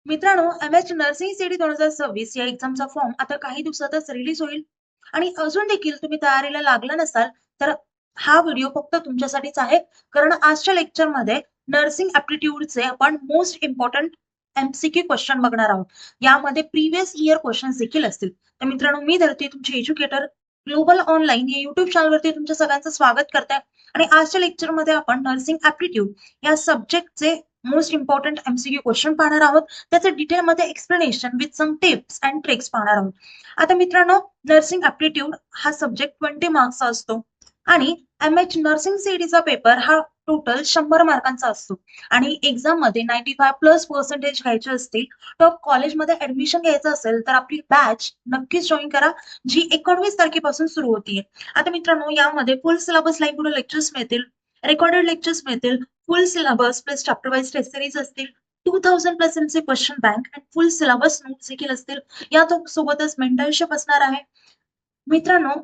मित्रांनो, MH nursing CD 2026 या एक्झामचा form आता काही दिवसातच रिलीज होईल आणि अजून देखील तुम्ही तयारीला लागला नसाल तर हा व्हिडिओ फक्त तुमच्यासाठीच आहे. कारण आजच्या लेक्चरमध्ये नर्सिंग ऍप्टिट्यूडचे आपण मोस्ट इम्पॉर्टंट एमसीक्यू क्वेश्चन बघणार आहोत. यामध्ये प्रिव्हियस इयर क्वेश्चन्स देखील असतील. तर मित्रांनो, मी धरती तुमची एज्युकेटर ग्लोबल ऑनलाईन या युट्यूब चॅनलवरती तुमच्या सगळ्यांचं स्वागत करते आणि आजच्या लेक्चरमध्ये आपण नर्सिंग ऍप्टिट्यूड या सब्जेक्टचे मोस्ट इम्पॉर्टंट एमसीक्यू क्वेश्चन पाहणार आहोत. त्याचं डिटेलमध्ये explanation with some tips and tricks पाहणार आहोत. आता मित्रांनो, नर्सिंग ऍप्टिट्यूड हा सब्जेक्ट 20 मार्क्सचा असतो आणि एमएच नर्सिंग सीईटीचा पेपर हा टोटल 100 मार्कांचा असतो आणि एक्झाम मध्ये 95+% घ्यायचे असतील. टॉप कॉलेजमध्ये ऍडमिशन घ्यायचं असेल तर आपली बॅच नक्कीच जॉईन करा, जी 19 तारखेपासून सुरू होतीये. आता मित्रांनो, यामध्ये फुल सिलेबस लाईव्ह लेक्चर्स मिळतील, रेकॉर्डेड लेक्चर्स मिळतील, full syllabus plus chapter wise test series असतील, 2000+ एमचे question bank and full syllabus notes देखील असतील. या सोबतच मेंटरशिप असणार आहे. मित्रांनो,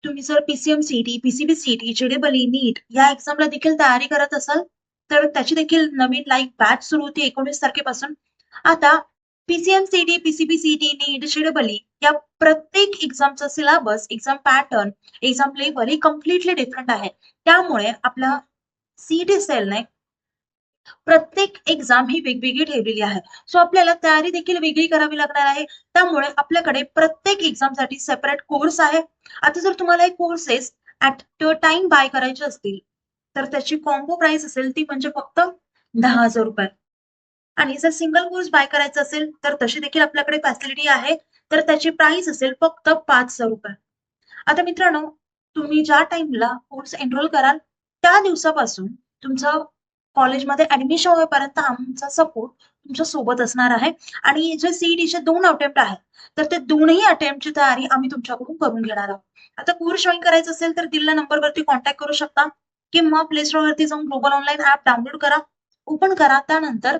तुम्ही जर पीसीएम सीईटी, पीसीबी सीईटी, जेडबलई, नीट या एक्झामला देखील तयारी करत असाल तर त्याची देखील नवीन लाईव्ह बॅच सुरू होती 19 तारखेपासून. आता PCM CET, PCB CET, NEET, जेडबलई या प्रत्येक एक्झामचा syllabus, exam pattern, exam level हे कम्प्लिटली डिफरंट आहे. त्यामुळे आपल्या सीईटी सेलने प्रत्येक एक्झाम ही वेगवेगळी ठेवलेली आहे. सो आपल्याला तयारी देखील वेगळी करावी लागणार आहे. त्यामुळे आपल्याकडे प्रत्येक एक्झामसाठी सेपरेट कोर्स आहे. आता जर तुम्हाला हे courses at the time buy करायचे असतील तर त्याची कॉम्बो प्राइस असेल ती म्हणजे फक्त 10,000 रुपये. आणि जर सिंगल कोर्स बाय करायचा असेल तर तशी देखील आपल्याकडे फॅसिलिटी आहे. तर त्याची प्राइस असेल फक्त 5,000 रुपये. आता मित्रांनो, तुम्ही ज्या टाइमला कोर्स एनरोल कराल त्या दिवसापासून तुमचं कॉलेजमध्ये ऍडमिशन होईपर्यंत आमचा सपोर्ट तुमच्या सोबत असणार आहे. आणि जे सीईटीचे 2 अटेम्प्ट आहेत तर ते दोनही अटेम्प्टची तयारी आम्ही तुमच्याकडून करून घेणार आहोत. आता कोर्स जॉईन करायचा असेल तर दिलेल्या नंबरवरती कॉन्टॅक्ट करू शकता किंवा प्ले स्टोअरवरती जाऊन ग्लोबल ऑनलाईन ऍप डाउनलोड करा, ओपन करा. त्यानंतर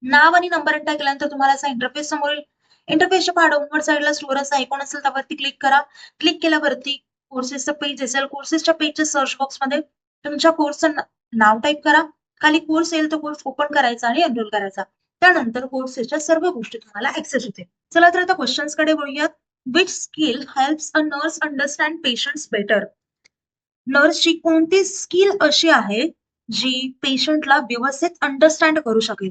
नाव आणि नंबर एंटर केल्यानंतर तुम्हाला असा इंटरफेस समोर येईल. इंटरफेसच्या डाऊनवर्ड साईडला स्टोअर असा आयकॉन असेल त्यावरती क्लिक करा. क्लिक केल्यावरती कोर्सेसचं पेज असेल. कोर्सेसच्या पेजच्या सर्च बॉक्समध्ये तुमच्या कोर्सचं नाव टाईप करा. खाली कोर्स येईल तो कोर्स ओपन करायचा आणि एनरोल करायचा. त्यानंतर कोर्सेसच्या सर्व गोष्टी तुम्हाला ऍक्सेस होते. चला तर आता क्वेश्चन्स कडे वळूयात. Which skill helps a nurse understand patients better? नर्सची कोणती स्किल अशी आहे जी पेशंटला व्यवस्थित अंडरस्टँड करू शकेल?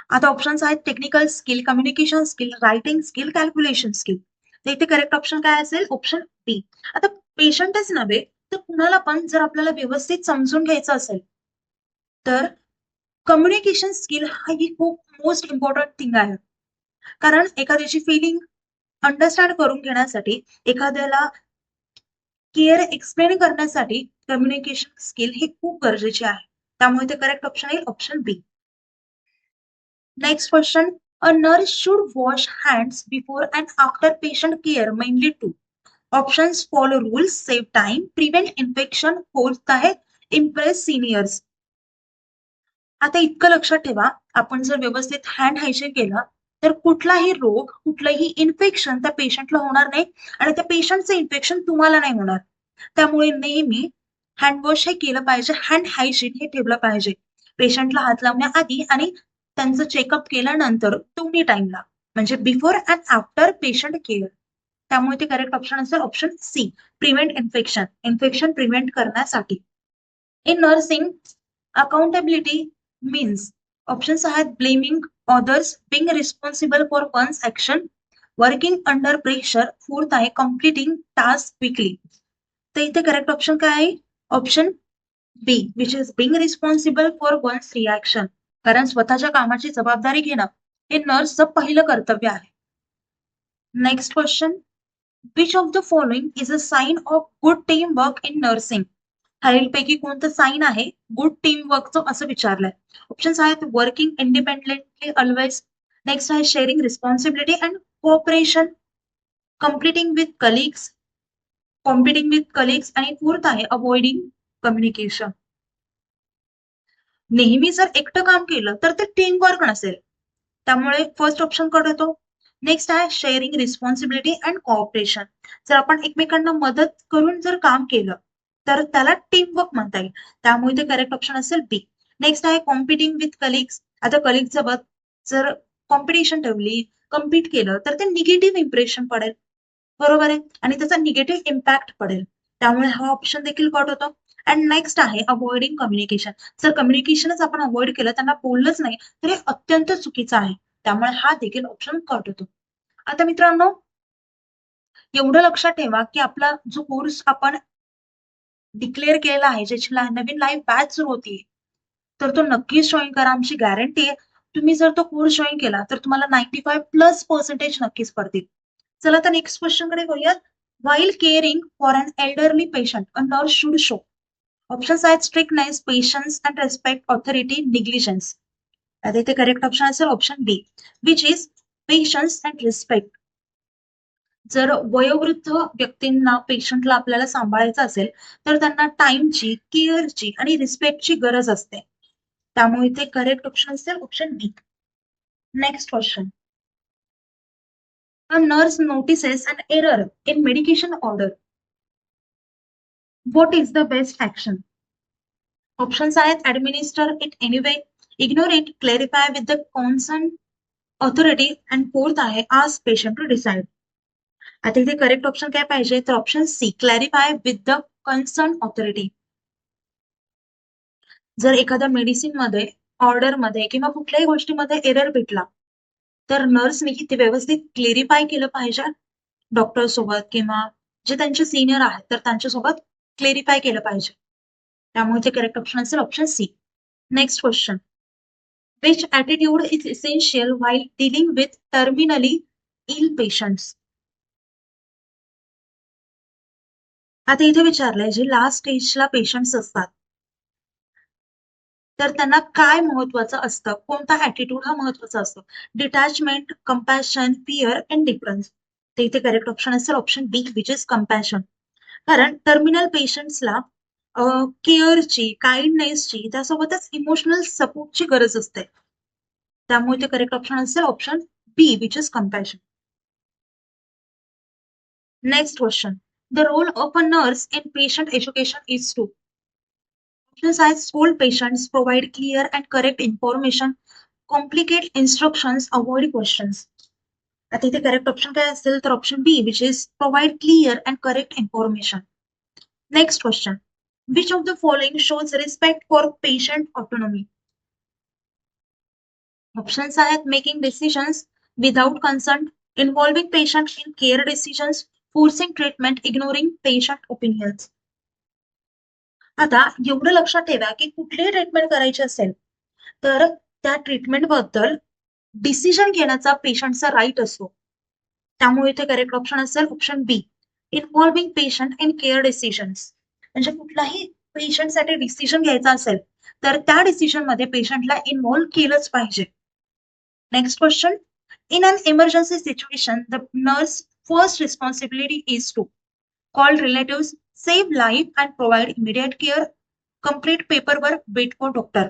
आता ऑप्शन्स आहेत technical skill, communication skill, writing skill, calculation skill. तर इथे करेक्ट ऑप्शन काय असेल? ऑप्शन बी. आता पेशंटच नव्हे तर कुणाला पण जर आपल्याला व्यवस्थित समजून घ्यायचं असेल तर कम्युनिकेशन स्किल ही खूप मोस्ट इम्पॉर्टंट थिंग आहे. कारण एखाद्याची फिलिंग अंडरस्टँड करून घेण्यासाठी, एखाद्याला केअर एक्सप्लेन करण्यासाठी कम्युनिकेशन स्किल ही खूप गरजेची आहे. त्यामुळे ते करेक्ट ऑप्शन आहे option B. Next question. A nurse should wash hands before and after patient care mainly to. Options: follow rules, save time, prevent infection, fourth आहे impress seniors. आता इतकं लक्षात ठेवा, आपण जर व्यवस्थित हँड हायजीन केलं तर कुठलाही रोग, कुठलंही इन्फेक्शन त्या पेशंटला होणार नाही आणि त्या पेशंटचं इन्फेक्शन तुम्हाला नाही होणार. त्यामुळे नेहमी हँडवॉश हे केलं पाहिजे, हँड हायजीन हे ठेवलं पाहिजे पेशंटला हात लावण्याआधी आणि त्यांचं चेकअप केल्यानंतर दोन्ही टाइमला, म्हणजे before and after patient care. त्यामुळे ते करेक्ट ऑप्शन असेल option C, prevent infection, infection prevent करण्यासाठी. In nursing accountability means options आहेत blaming others, being responsible for one's action, working under pressure, fourth आहे कम्प्लिटिंग टास्क क्विकली. तर इथे correct option काय आहे? Option B, which is being responsible for one's reaction. कारण स्वतःच्या कामाची जबाबदारी घेणं हे नर्सचं पहिलं कर्तव्य आहे. Next question. Which of the following is a sign of good team work in nursing? खालीलपैकी कोणतं साइन आहे गुड टीम वर्कचं असं विचारलंय. ऑप्शन्स आहेत वर्किंग इंडिपेंडेंटली ऑलवेज, नेक्स्ट आहे sharing responsibility and cooperation, completing with colleagues, competing with colleagues आणि fourth आहे अवॉइडिंग कम्युनिकेशन. नेहमी जर एकटं काम केलं तर ते टीम वर्क नसेल, त्यामुळे फर्स्ट ऑप्शन कडे येतो. नेक्स्ट आहे शेअरिंग रिस्पॉन्सिबिलिटी अँड कोऑपरेशन. जर आपण एकमेकांना मदत करून जर काम केलं तर त्याला टीम वर्क म्हणता येईल, त्यामुळे ते करेक्ट ऑप्शन असेल बी. नेक्स्ट आहे कॉम्पिटिंग विथ कलिग्स. आता कलिग सोबत जर कॉम्पिटिशन ठेवली, कम्पीट केलं, तर ते निगेटिव्ह इम्प्रेशन पडेल. बरोबर आहे, आणि त्याचा निगेटिव्ह इम्पॅक्ट पडेल. त्यामुळे हा ऑप्शन देखील कट होतो. अँड नेक्स्ट आहे अवॉइडिंग कम्युनिकेशन. जर कम्युनिकेशनच आपण अवॉइड केलं, त्यांना बोललंच नाही, तर हे अत्यंत चुकीचं आहे. त्यामुळे हा देखील ऑप्शन कट होतो. आता मित्रांनो, एवढं लक्षात ठेवा की आपला जो कोर्स आपण डिक्लेअर केलेला आहे, ज्याची नवीन लाईव्ह बॅच सुरू होती, तर तो नक्कीच जॉईन करा. आमची गॅरंटी आहे, तुम्ही जर तो कोर्स जॉईन केला तर तुम्हाला 95+% नक्कीच पडतील. चला तर नेक्स्ट क्वेश्चन कडे वळूयात. While caring for an elderly patient a nurse should show. Options आहेत strictness, patience and respect, authority, negligence. आता इथे करेक्ट ऑप्शन असेल option B, which is patience and respect. जर वयोवृद्ध व्यक्तींना, पेशंटला आपल्याला सांभाळायचं असेल, तर त्यांना टाइमची, केअरची आणि रिस्पेक्टची गरज असते. त्यामुळे इथे करेक्ट ऑप्शन असेल option B. Next question. A nurse notices an error in medication order. What is the best action? Options आहेत administer it anyway, ignore it, clarify with the concerned authority, and fourth आहे ask patient to decide. आता इथे correct option काय पाहिजे, तर option C, clarify with the concern authority. जर एखाद्या medicine मध्ये, ऑर्डर मध्ये किंवा कुठल्याही गोष्टीमध्ये एरर भेटला, तर नर्सनी ते व्यवस्थित क्लेरिफाय केलं पाहिजे डॉक्टर सोबत, किंवा जे त्यांचे सिनियर आहेत तर त्यांच्यासोबत क्लेरिफाय केलं पाहिजे. त्यामुळे ते करेक्ट ऑप्शन असेल option C. Next question. Which attitude is essential while dealing with terminally ill patients. आता इथे विचारलंय, जे लास्ट स्टेजला पेशंट्स असतात, तर त्यांना काय महत्वाचं असतं, कोणता ॲटिट्यूड हा महत्वाचा असतो. Detachment, compassion, fear and difference. ते इथे करेक्ट ऑप्शन असेल option B, which is compassion. कारण टर्मिनल पेशंट्सला केअरची, काइंडनेसची, त्यासोबतच इमोशनल सपोर्टची गरज असते. त्यामुळे ते करेक्ट ऑप्शन असेल option B, which is compassion. Next question. The role of a nurse in patient education is to. Options are scold patients, provide clear and correct information, complicate instructions, avoid questions. आता इथे correct option काय असेल, तर option B, which is provide clear and correct information. Next question. Which of the following shows respect for patient autonomy. Options आहेत making decisions without concern, involving patient in care decisions, forcing treatment, ignoring patient opinions. आता एवढं लक्षात ठेवा की कुठलीही treatment करायची असेल, तर त्या ट्रीटमेंट बद्दल डिसिजन घेण्याचा पेशंटचा राईट असतो. त्यामुळे इथे करेक्ट ऑप्शन असेल option B, involving patient in care decisions. म्हणजे कुठलाही पेशंटसाठी डिसिजन घ्यायचा असेल, तर त्या डिसिजन मध्ये पेशंटला इन्व्हॉल्व केलंच पाहिजे. Next question. In an emergency situation the nurse first responsibility is to call relatives, save life and provide immediate care, complete paperwork, wait for doctor.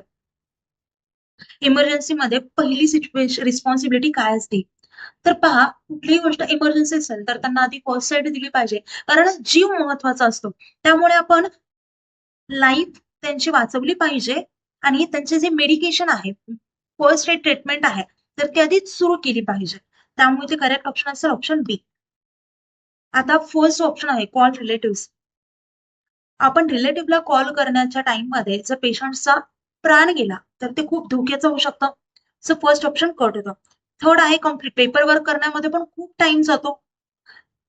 इमर्जन्सीमध्ये पहिली सिच्युएशन रिस्पॉन्सिबिलिटी काय असते, तर पहा, कुठलीही गोष्ट इमर्जन्सी असेल तर त्यांना आधी फर्स्ट एड दिली पाहिजे, कारण जीव महत्वाचा असतो. त्यामुळे आपण लाईफ त्यांची वाचवली पाहिजे, आणि त्यांचे जे मेडिकेशन आहे, फर्स्ट एड ट्रीटमेंट आहे, तर ती आधीच सुरू केली पाहिजे. त्यामुळे ते करेक्ट ऑप्शन असेल ऑप्शन बी. आता फर्स्ट ऑप्शन आहे कॉल रिलेटिव्स. आपण रिलेटिव्हला कॉल करण्याच्या टाइम मध्ये जर पेशंटचा प्राण गेला, तर ते खूप धोक्याचं होऊ शकतं. सो फर्स्ट ऑप्शन कट होतं. थर्ड आहे कम्प्लीट पेपर वर्क करण्यामध्ये पण खूप टाइम जातो,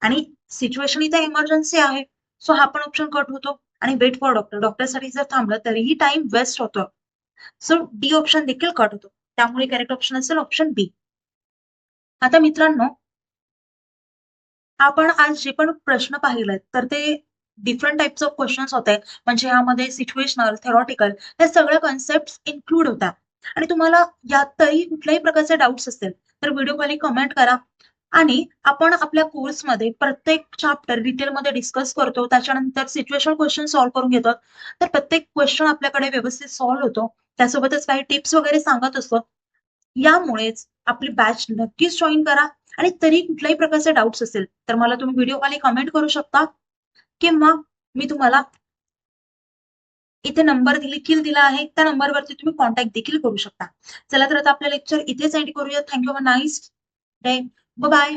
आणि सिच्युएशन इथे इमर्जन्सी आहे, सो हा पण ऑप्शन कट होतो. आणि वेट फॉर डॉक्टर, डॉक्टरसाठी जर थांबलं तरीही टाइम वेस्ट होतो. सो डी ऑप्शन देखील कट होतो. त्यामुळे करेक्ट ऑप्शन असेल ऑप्शन बी. आता मित्रांनो, आपण आज जे पण प्रश्न पाहिलेत, तर ते डिफरंट टाइप्स ऑफ क्वेश्चन्स होते. म्हणजे यामध्ये सिच्युएशनल, थेरॉटिकल, या सगळ्या कन्सेप्ट इन्क्लूड होत्या. आणि तुम्हाला यातही कुठल्याही प्रकारचे डाऊट्स असतील, तर व्हिडिओ खाली कमेंट करा. आणि आपण आपल्या कोर्समध्ये प्रत्येक चॅप्टर डिटेलमध्ये डिस्कस करतो. त्याच्यानंतर सिच्युएशनल क्वेश्चन सॉल्व्ह करून घेतो. तर प्रत्येक क्वेश्चन आपल्याकडे व्यवस्थित सॉल्व्ह होतो. त्यासोबतच काही टिप्स वगैरे सांगत असतो. यामुळेच आपली बॅच नक्कीच जॉईन करा. आणि तरी कुठल्याही प्रकारचे डाऊट्स असेल, तर मला तुम्ही व्हिडिओ खाली कमेंट करू शकता, किंवा मी तुम्हाला इथे नंबर देखील दिला आहे, त्या नंबरवरती तुम्ही कॉन्टॅक्ट देखील करू शकता. चला तर आता आपलं लेक्चर इथेच एंड करूया. Thank you. Nice day. Bye.